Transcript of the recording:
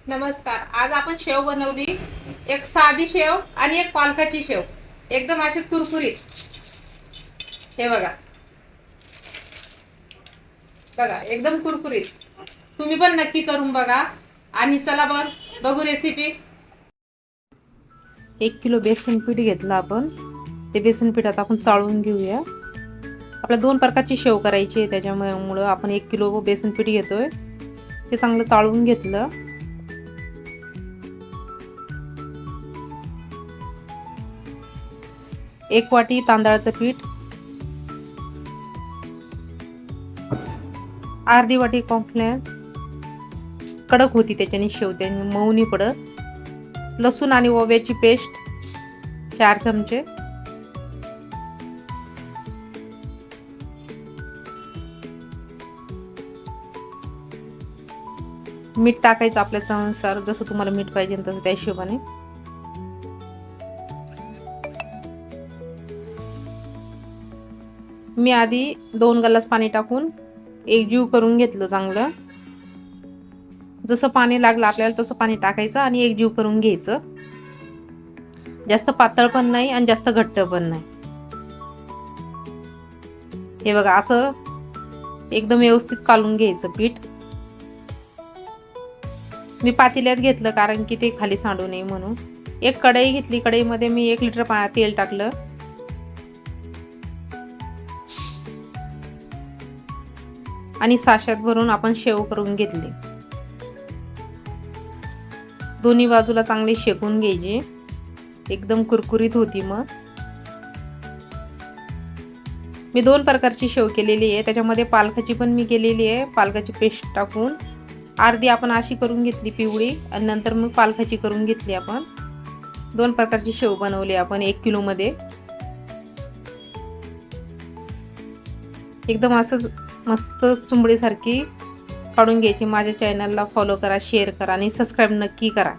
नमस्कार. आज आपण शेव बनवली. एक साधी शेव आणि एक पालकाची शेव. एकदम अशी कुरकुरीत. हे बघा. बघा एकदम कुरकुरीत. तुम्ही पण नक्की करून बघा. आणि चला बघू रेसिपी. 1 किलो बेसन पीठ घेतलं आपण. ते बेसन पीठ आता आपण चाळून घेऊया. आपल्याला 2 प्रकारची शेव करायची आहे, त्याच्यामुळे आपण 1 किलो बेसन पीठ घेतोय. ते चांगलं चाळून घेतलं. एक वाटी तांदळाचं पीठ, अर्धी वाटी कॉर्नफ्लोअर. कडक होती त्याच्याने शेव, त्याने मऊ नाही पडत. लसूण आणि ओव्याची पेस्ट 4 चमचे. मीठ टाकायचं आपल्या चवीनुसार, जसं तुम्हाला मीठ पाहिजे तसं त्या हिशोबाने. मी आधी 2 ग्लास पाणी टाकून एकजीव करून घेतलं चांगलं. जसं पाणी लागलं आपल्याला तसं पाणी टाकायचं आणि एकजीव करून घ्यायचं. जास्त पातळ पण नाही आणि जास्त घट्ट पण नाही. हे बघा, असं एकदम व्यवस्थित कालून घ्यायचं पीठ. मी पातेल्यात घेतलं कारण की ते खाली सांडू नये म्हणून. एक कढई घेतली. कढईमध्ये मी 1 लिटर तेल टाकलं. आणि साच्यात भरून आपण शेव करून घेतली. दोन्ही बाजूला चांगली शेकून घ्यायची. एकदम कुरकुरीत होती. मग मी 2 प्रकारची शेव केलेली आहे. त्याच्यामध्ये पालकाची पण मी केलेली आहे. पालकाची पेस्ट टाकून अर्धी आपण अशी करून घेतली पिवळी, आणि नंतर मग पालकाची करून घेतली. आपण 2 प्रकारची शेव बनवली आपण 1 किलो मध्ये. एकदम असंच मस्त चुंबडीसारखी काढून घ्यायची. माझ्या चॅनलला फॉलो करा, शेअर करा आणि सबस्क्राईब नक्की करा.